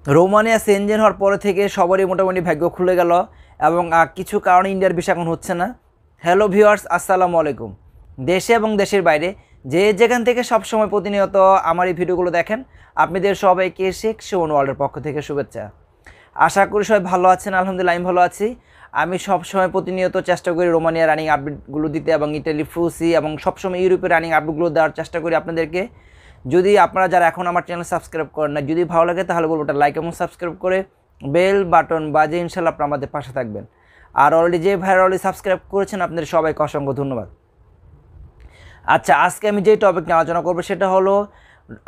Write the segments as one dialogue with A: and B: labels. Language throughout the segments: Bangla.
A: রোমানিয়া সেনজেন হওয়ার পরে থেকে সবারই মোটামুটি ভাগ্য খুলে গেল এবং কিছু কারণে ইন্ডিয়ার ভিসা এখন হচ্ছে না। হ্যালো ভিউয়ার্স, আসসালামু আলাইকুম। দেশে এবং দেশের বাইরে যে যেখান থেকে সবসময় প্রতিনিয়ত আমার এই ভিডিওগুলো দেখেন, আপনাদের সবাইকে শেখ সুমন ওয়ার্ল্ডের পক্ষ থেকে শুভেচ্ছা। আশা করি সবাই ভালো আছেন। আলহামদুলিল্লাহ আমি ভালো আছি। আমি সবসময় প্রতিনিয়ত চেষ্টা করি রোমানিয়া রানিং আপডেটগুলো দিতে এবং ইটালি ফুসি এবং সবসময় ইউরোপের রানিং আপডেটগুলো দেওয়ার চেষ্টা করি আপনাদেরকে। যদি আপনারা যারা এখন আমার চ্যানেল সাবস্ক্রাইব করেন না, যদি ভালো লাগে তাহলে বলবো ওটা লাইক এবং সাবস্ক্রাইব করে বেল বাটন বাজে ইনশাল্লাহ আপনারা আমাদের পাশে থাকবেন। আর অলরেডি যে ভাইরা অলরেডি সাবস্ক্রাইব করেছেন আপনাদের সবাইকে অসংখ্য ধন্যবাদ। আচ্ছা, আজকে আমি যে টপিক নিয়ে আলোচনা করবো সেটা হলো,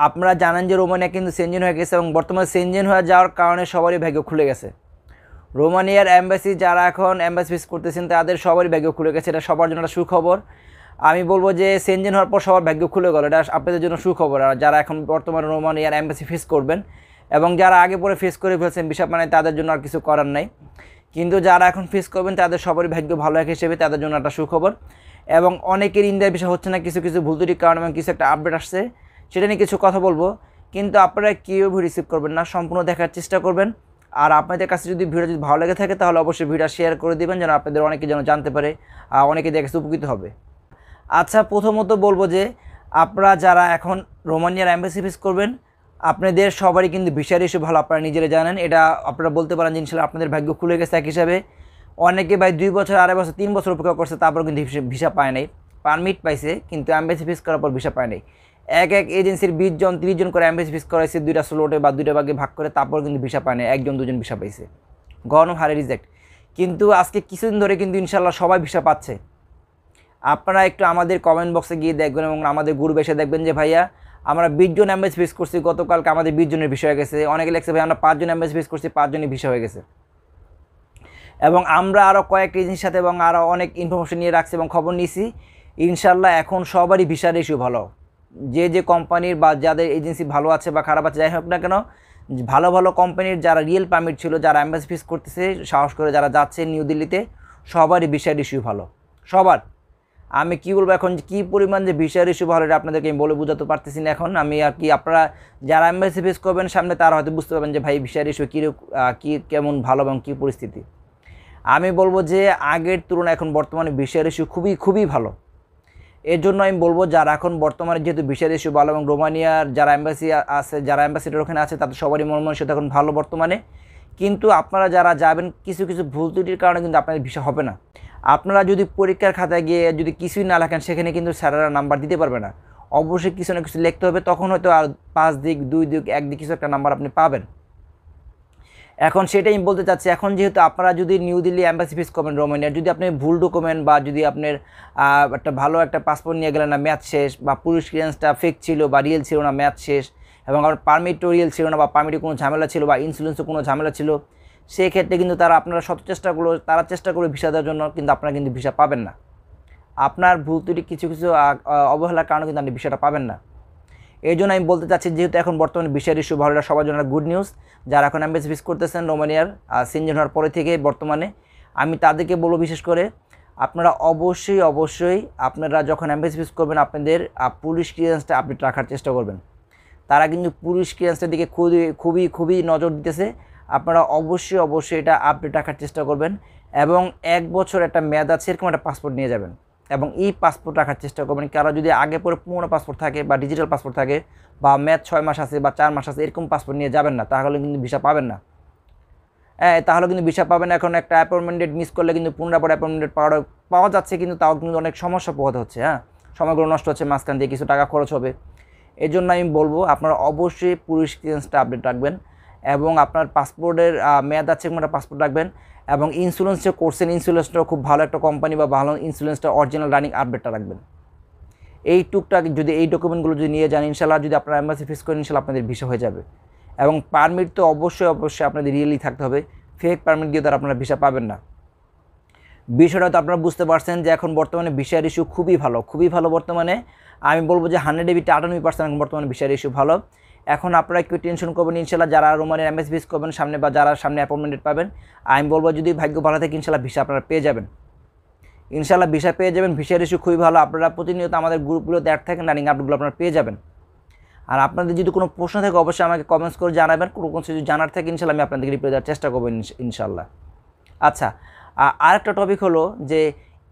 A: আপনারা জানেন যে রোমানিয়া কিন্তু সেনজেন হয়ে গেছে এবং বর্তমানে সেনজেন হয়ে যাওয়ার কারণে সবারই ভাগ্য খুলে গেছে। রোমানিয়ার অ্যাম্বাসি যারা এখন অ্যাম্বাসি ভিজিট করতেছেন তাদের সবারই ভাগ্য খুলে গেছে। এটা সবার জন্য একটা সুখবর। আমি বলবো যে সেনজেন হওয়ার পর সবার ভাগ্য খুলে গেল, এটা আপনাদের জন্য সুখবর। আর যারা এখন বর্তমানে রোমানিয়ার অ্যাম্বাসি ফেস করবেন এবং যারা আগে পরে ফেস করে ফেলছেন ভিসা মানে তাদের জন্য আর কিছু করার নাই, কিন্তু যারা এখন ফেস করবেন তাদের সবারই ভাগ্য ভালো এক হিসেবে তাদের জন্য একটা সুখবর। এবং অনেকের ইন্ডিয়ার ভিসা হচ্ছে না কিছু কিছু ভুল ত্রুটির কারণে এবং কিছু একটা আপডেট আসছে, সেটা নিয়ে কিছু কথা বলবো। কিন্তু আপনারা কেউ রিসিভ করবেন না, সম্পূর্ণ দেখার চেষ্টা করবেন। আর আপনাদের কাছে যদি ভিডিও যদি ভালো লেগে থাকে তাহলে অবশ্যই ভিডিও শেয়ার করে দেবেন, যেন আপনাদের অনেকে যেন জানতে পারে, অনেকে দেখে উপকৃত হবে। আচ্ছা, প্রথমত বলবো যে আপনারা যারা এখন রোমানিয়ার অ্যাম্বাসি ফেস করবেন আপনাদের সবারই কিন্তু ভিসার ইস্যু ভালো, আপনারা নিজেরা জানেন। এটা আপনারা বলতে পারেন যে ইনশাল্লাহ আপনাদের ভাগ্য খুলে গেছে এক হিসাবে। অনেকে ভাই 2 বছর, 2.5 বছর, 3 বছর অপেক্ষা করছে, তারপর কিন্তু ভিসা পায় নাই। পারমিট পাইছে কিন্তু অ্যাম্বাসি ফেস করার পর ভিসা পায় নাই। এক এজেন্সির 20 জন 30 জন করে অ্যাম্বাসি ফেস করাইছে, 2টা স্লটে বা 2টা ভাগে ভাগ করে, তারপর কিন্তু ভিসা পায় নাই। 1 জন 2 জন ভিসা পাইছে, হারে রিজেক্ট। কিন্তু আজকে কিছুদিন ধরে কিন্তু ইনশাল্লাহ সবাই ভিসা পাচ্ছে। আপনারা একটু আমাদের কমেন্ট বক্সে গিয়ে দেখবেন এবং আমাদের গ্রুপে এসে দেখবেন যে ভাইয়া আমরা 20 জন অ্যাম্বাসি ফেস করছি, গতকালকে আমাদের 20 জনের ভিসা হয়ে গেছে। অনেকে লেগেছে ভাই আমরা 5 জন অ্যাম্বাসি ফেস করছি, 5 জনের ভিসা হয়ে গেছে। এবং আমরা আরও কয়েকটা এজেন্সির সাথে এবং আরও অনেক ইনফরমেশন নিয়ে রাখছি এবং খবর নিয়েছি। ইনশাল্লাহ এখন সবারই ভিসার ইস্যু ভালো। যে কোম্পানির বা যাদের এজেন্সি ভালো আছে বা খারাপ আছে যাই হোক না কেন, ভালো ভালো কোম্পানির যারা রিয়েল পারমিট ছিল, যারা অ্যাম্বাসি ফেস করতেছে সাহস করে যারা যাচ্ছে নিউ দিল্লিতে, সবারই ভিসার ইস্যু ভালো, সবার। আমি কী বলবো এখন কী পরিমাণ যে ভিসার ইস্যু ভালো এটা আপনাদেরকে আমি বলে বোঝাতে পারতেছি না এখন। আমি আর কি, আপনারা যারা অ্যাম্বাসি ফেস করবেন সামনে তারা হয়তো বুঝতে পারবেন যে ভাই ভিসার ইস্যু কী কেমন ভালো এবং কী পরিস্থিতি। আমি বলবো যে আগের তুলনায় এখন বর্তমানে ভিসার ইস্যু খুবই ভালো। এর জন্য আমি বলবো যারা এখন বর্তমানে যেহেতু ভিসার ইস্যু ভালো এবং রোমানিয়ার যারা অ্যাম্বাসি আছে, যারা অ্যাম্বাসিডার ওখানে আছে তাদের সবারই মন মানসিকতা এখন ভালো বর্তমানে। কিন্তু আপনারা যারা যাবেন কিছু ভুল ত্রুটির কারণে কিন্তু আপনাদের ভিসা হবে না। আপনারা যদি পরীক্ষার খাতায় গিয়ে যদি কিছুই না লেখেন সেখানে কিন্তু স্যারেরা নাম্বার দিতে পারবে না। অবশ্যই কিছু না কিছু লিখতে হবে, তখন হয়তো আর 5 দিক 2 দিক 1 দিক কিছু একটা নাম্বার আপনি পাবেন। এখন সেটাই আমি বলতে চাচ্ছি, এখন যেহেতু আপনারা যদি নিউ দিল্লি অ্যাম্বাসি ফেস করবেন রোমানিয়ার, যদি আপনি ভুল ডকুমেন্ট বা যদি আপনার একটা ভালো একটা পাসপোর্ট নিয়ে গেলেন না, ম্যাচ শেষ, বা পুলিশ ক্লিয়ারেন্সটা ফেক ছিল বা রিয়েল ছিল না, ম্যাচ শেষ, এবং আপনার পারমিটও রিয়েল ছিল না বা পারমিটে কোনো ঝামেলা ছিল বা ইন্স্যুরেন্সও কোনো ঝামেলা ছিল, সেই ক্ষেত্রে কিন্তু আপনারা তারা চেষ্টা করে ভিসা দেওয়ার জন্য, কিন্তু আপনারা কিন্তু ভিসা পাবেন না। আপনার ভুল ত্রুটি কিছু অবহেলার কারণে কিন্তু আপনি ভিসাটা পাবেন না। এই জন্য আমি বলতে চাচ্ছি যেহেতু এখন বর্তমানে ভিসার ইস্যু ভালো, এটা সবার জন্য গুড নিউজ। যারা এখন অ্যাম্বাসি ফেস করতেছেন রোমানিয়ার সেনজেন হওয়ার পরে থেকে বর্তমানে, আমি তাদেরকে বলবো বিশেষ করে আপনারা অবশ্যই আপনারা যখন অ্যাম্বাসি ফেস করবেন আপনাদের পুলিশ ক্লিয়ারেন্সটা আপডেট রাখার চেষ্টা করবেন। তারা কিন্তু পুলিশ ক্লিয়ারেন্সের দিকে খুবই নজর দিতেছে। আপনারা অবশ্যই এটা আপডেট রাখার চেষ্টা করবেন এবং 1 বছর একটা মেয়াদ আছে এরকম একটা পাসপোর্ট নিয়ে যাবেন এবং এই পাসপোর্ট রাখার চেষ্টা করবেন। কারো যদি আগে পরে পুরোনো পাসপোর্ট থাকে বা ডিজিটাল পাসপোর্ট থাকে বা মেয়াদ 6 মাস আছে বা 4 মাস আছে, এরকম পাসপোর্ট নিয়ে যাবেন না, তাহলে কিন্তু ভিসা পাবেন না। তাহলে কিন্তু ভিসা পাবেন। এখন একটা অ্যাপয়েন্টমেন্ট ডেট মিস করলে কিন্তু পুনরাবার অ্যাপয়েন্টমেন্ট ডেট পাওয়া যাচ্ছে, কিন্তু তাও কিন্তু অনেক সমস্যা পোহাতে হচ্ছে। সময়গুলো নষ্ট হচ্ছে, মাঝখান দিয়ে কিছু টাকা খরচ হবে। এই জন্য আমি বলবো আপনারা অবশ্যই পুলিশ ক্লিয়ারেন্সটা আপডেট রাখবেন এবং আপনার পাসপোর্টের মেয়াদ আছে এরকম একটা পাসপোর্ট রাখবেন। এবং ইন্স্যুরেন্স যে করছেন ইন্স্যুরেন্সটাও খুব ভালো একটা কোম্পানি বা ভালো ইন্স্যুরেন্সটা অরিজিনাল রানিং আপডেটটা রাখবেন। এই টুকটাক যদি এই ডকুমেন্টগুলো যদি নিয়ে যান ইনশাল্লাহ, যদি আপনারা অ্যাম্বাসি ফেস করেন ইনশাল্লাহ আপনাদের ভিসা হয়ে যাবে। এবং পারমিট তো অবশ্যই আপনাদের রিয়েলি থাকতে হবে, ফেক পারমিট দিয়ে তারা আপনারা ভিসা পাবেন না। বিষয়টা তো আপনারা বুঝতে পারছেন যে এখন বর্তমানে ভিসার ইস্যু খুবই ভালো বর্তমানে। আমি বলবো যে 100 এ 98% এখন বর্তমানে ভিসার ইস্যু ভালো। এখন আপনারা একটু টেনশন করবেন ইনশাল্লাহ, যারা রোমানিয়ার অ্যাম্বাসি ফেস করবেন সামনে বা যারা সামনে অ্যাপয়েন্টমেন্ট পাবেন, আমি বলবো যদি ভাগ্য ভালো থাকে ইনশাল্লাহ ভিসা আপনারা পেয়ে যাবেন। ইনশাল্লাহ ভিসা পেয়ে যাবেন। ভিসার ইস্যু খুবই ভালো। আপনারা প্রতিনিয়ত আমাদের গ্রুপগুলোতে অ্যাড থাকেন, রানিং আপডেটগুলো আপনারা পেয়ে যাবেন। আর আপনাদের যদি কোনো প্রশ্ন থাকে অবশ্যই আমাকে কমেন্টস করে জানাবেন, কোনো কিছু জানার থাকে ইনশাল্লাহ আমি আপনাদেরকে রিপ্লাই দেওয়ার চেষ্টা করবো ইনশাল্লাহ। আচ্ছা, আরেকটা টপিক হলো যে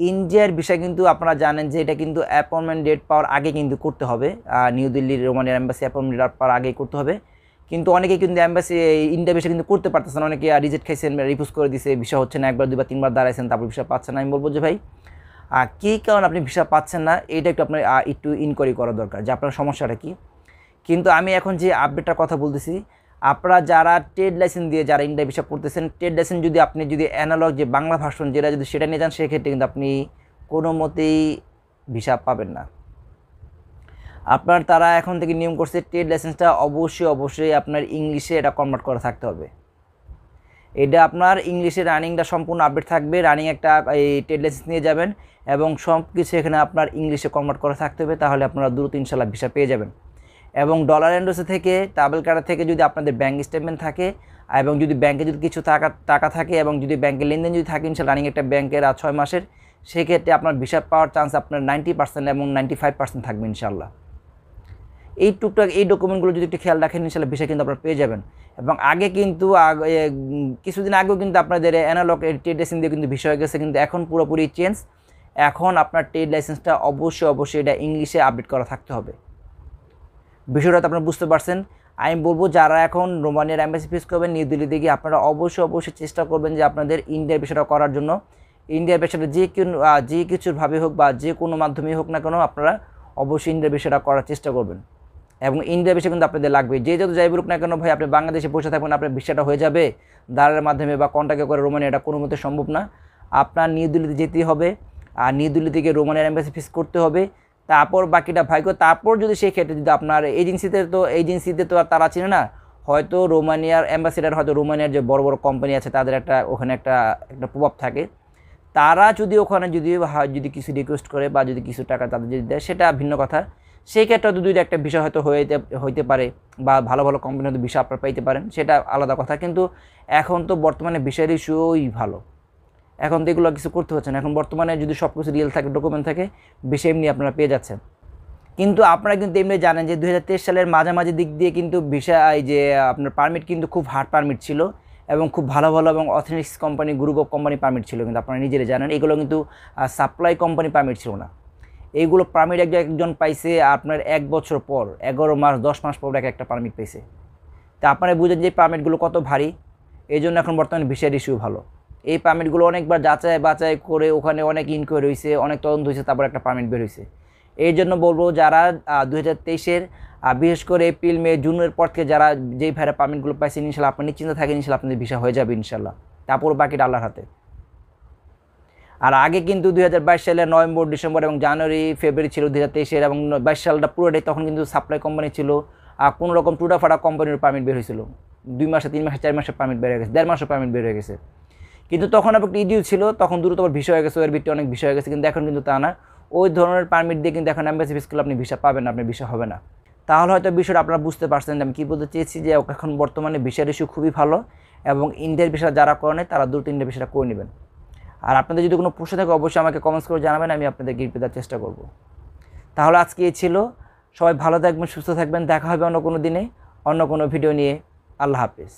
A: ইন্ডিয়ার বিষয় কিন্তু আপনারা জানেন যে এটা কিন্তু অ্যাপয়েন্টমেন্ট ডেট পাওয়ার আগে কিন্তু করতে হবে, নিউ দিল্লির রোমানিয়ার অ্যাম্বাসি অ্যাপয়েন্টমেন্ট ডেট পাওয়ার আগেই করতে হবে। কিন্তু অনেকে কিন্তু অ্যাম্বাসি ইন্ডিয়া বিষয় কিন্তু করতে পারতেছে না, অনেকে রিজেক্ট খাইছেন, রিফিউজ করে দিছে, ভিসা হচ্ছে না, একবার দুবার তিনবার দাঁড়াইছেন তারপর ভিসা পাচ্ছেন না। আমি বলবো যে ভাই কী কারণ আপনি ভিসা পাচ্ছেন না এটা একটু আপনার একটু ইনকোয়ারি করা দরকার যে আপনার সমস্যাটা কী। কিন্তু আমি এখন যে আপডেটটার কথা বলতেছি, আপনারা যারা ট্রেড লাইসেন্স দিয়ে যারা ইন্ডিয়া ভিসা করতেছেন, ট্রেড লাইসেন্স যদি আপনি যদি অ্যানালগ যে বাংলা ভার্সন যেটা যদি সেটা নিয়ে যান সেক্ষেত্রে কিন্তু আপনি কোনো মতেই ভিসা পাবেন না। আপনার তারা এখন থেকে নিয়ম করছে ট্রেড লাইসেন্সটা অবশ্যই আপনার ইংলিশে এটা কনভার্ট করা থাকতে হবে। এটা আপনার ইংলিশে রানিংটা সম্পূর্ণ আপডেট থাকবে, রানিং একটা এই ট্রেড লাইসেন্স নিয়ে যাবেন এবং সব কিছু এখানে আপনার ইংলিশে কনভার্ট করা থাকতে হবে, তাহলে আপনারা দ্রুত ইনশাল্লাহ ভিসা পেয়ে যাবেন। এবং ডলার এন্ডোসে থেকে ট্রাভেল কার্ডের থেকে যদি আপনাদের ব্যাঙ্ক স্টেটমেন্ট থাকে এবং যদি ব্যাংকে যদি কিছু টাকা থাকে এবং যদি ব্যাংকের লেনদেন যদি থাকে ইনশাল্লাহ রানিং একটা ব্যাংকের 6 মাসের, সেক্ষেত্রে আপনার ভিসা পাওয়ার চান্স আপনার 90% এবং 95% থাকবে ইনশাল্লাহ। এই টুকটাক এই ডকুমেন্টগুলো যদি একটু খেয়াল রাখেন ইনশাল্লাহ ভিসা কিন্তু আপনারা পেয়ে যাবেন। এবং আগে কিন্তু কিছুদিন আগেও কিন্তু আপনাদের অ্যানালগ ট্রেড লাইসেন্স দিয়ে কিন্তু ভিসা হয়ে গেছে, কিন্তু এখন পুরোপুরি চেঞ্জ। এখন আপনার ট্রেড লাইসেন্সটা অবশ্যই এটা ইংলিশে আপডেট করা থাকতে হবে। বিষয়টা তো আপনারা বুঝতে পারছেন। আমি বলবো যারা এখন রোমানিয়ার অ্যাম্বাসি ফেস করবেন নিউ দিল্লিতে গিয়ে আপনারা অবশ্যই চেষ্টা করবেন যে আপনাদের ইন্ডিয়ার বিষয়টা করার জন্য। ইন্ডিয়ার বিষয়টা যে কিছুভাবে হোক বা যে কোনো মাধ্যমেই হোক না কেন আপনারা অবশ্যই ইন্ডিয়ার বিষয়টা করার চেষ্টা করবেন। এবং ইন্ডিয়ার বিষয় কিন্তু আপনাদের লাগবে, যে যত যাই বলুক না কেন ভাই, আপনি বাংলাদেশে বসে থাকবেন আপনার বিষয়টা হয়ে যাবে দালালের মাধ্যমে বা কন্ট্যাক্টে করে রোমানিয়া, এটা কোনো মতে সম্ভব না। আপনার নিউ দিল্লিতে যেতেই হবে, আর নিউ দিল্লি থেকে রোমানিয়ার অ্যাম্বাসি ফেস করতে হবে, তারপর বাকিটা ভাগ্য। তারপর যদি সেই ক্ষেত্রে যদি আপনার এজেন্সিতে তো আর তারা চিনে না, হয়তো রোমানিয়ার অ্যাম্বাসিডার, হয়তো রোমানিয়ার যে বড় কোম্পানি আছে তাদের ওখানে একটা প্রভাব থাকে, তারা যদি ওখানে যদি কিছু রিকোয়েস্ট করে বা যদি কিছু টাকা তাদের যদি দেয় সেটা ভিন্ন কথা। সেই ক্ষেত্রে হয়তো যদি একটা বিষয় হয়তো হইতে পারে বা ভালো কোম্পানি হয়তো বিষয় আপনারা পাইতে পারেন, সেটা আলাদা কথা। কিন্তু এখন তো বর্তমানে বিষয়ের ইস্যুই ভালো, এখন তো এগুলো কিছু করতে হচ্ছে না। এখন বর্তমানে যদি সব কিছু রিয়েল থাকে, ডকুমেন্ট থাকে, বিষয় এমনি আপনারা পেয়ে যাচ্ছেন। কিন্তু আপনারা কিন্তু এমনি জানেন যে 2023 সালের মাঝামাঝি দিক দিয়ে কিন্তু ভিসা যে আপনার পারমিট কিন্তু খুব হার্ড পারমিট ছিল এবং খুব ভালো এবং authentic company, group of company permit ছিল, কিন্তু আপনারা নিজেরাই জানেন এগুলো কিন্তু সাপ্লাই কোম্পানি পারমিট ছিল না। এইগুলো পারমিট একজন পাইছে আপনার 1 বছর পর, 11 মাস 10 মাস পর একটা পারমিট পাইছে। তা আপনারা বুঝেন যে পারমিটগুলো কত ভারী। এই জন্য এখন বর্তমানে ভিসার ইস্যু ভালো। এই পারমিটগুলো অনেকবার যাচাই বাছাই করে ওখানে অনেক ইনকোয়ারি হয়েছে, অনেক তদন্ত হয়েছে, তারপর একটা পারমিট বের হয়েছে। এই জন্য বলবো যারা 2023-এর বিশেষ করে এপ্রিল মে জুনের পর থেকে যারা যেই ভাইরা পারমিটগুলো পাইছেন ইনশাল্লাহ আপনি নিশ্চিন্ত থাকেন, ইনশাল্লাহ আপনাদের ভিসা হয়ে যাবে ইনশাল্লাহ। তারপর বাকিটা আল্লাহর হাতে। আর আগে কিন্তু 2022 সালের নভেম্বর, ডিসেম্বর এবং জানুয়ারি, ফেব্রুয়ারি ছিল 2023-এর, এবং 22 সালটা পুরোটাই তখন কিন্তু সাপ্লাই কোম্পানি ছিল। আর কোনো রকম টুটাফাটা কোম্পানির পারমিট বের হয়েছিল, 2 মাসে 3 মাসে 4 মাসে পারমিট বের হয়ে গেছে, 1.5 মাসে পারমিট বের হয়ে গেছে। কিন্তু তখন আবার একটা ইডিউ ছিল, তখন দ্রুত আবার ভিসা হয়ে গেছে, ওর ভিত্তি অনেক ভিসা হয়ে গেছে। কিন্তু এখন কিন্তু তা না, ওই ধরনের পারমিট দিয়ে কিন্তু এখন অ্যাম্বাসি ফেস করলে আপনি ভিসা পাবেন না, আপনার ভিসা হবে না। তাহলে হয়তো বিষয়টা আপনারা বুঝতে পারছেন যে আমি কী বলতে চেয়েছি, যে এখন বর্তমানে ভিসার ইস্যু খুবই ভালো এবং ইন্ডিয়ার ভিসা যারা করে নেয় তারা দ্রুত ইন্ডিয়ার ভিসাটা করে নেবেন। আর আপনাদের যদি কোনো প্রশ্ন থাকে অবশ্যই আমাকে কমেন্টস করে জানাবেন, আমি আপনাদের রিপ্লাই দেওয়ার চেষ্টা করব। তাহলে আজকে এই ছিল, সবাই ভালো থাকবেন, সুস্থ থাকবেন, দেখা হবে অন্য কোনো দিনে অন্য কোনো ভিডিও নিয়ে। আল্লাহ হাফিজ।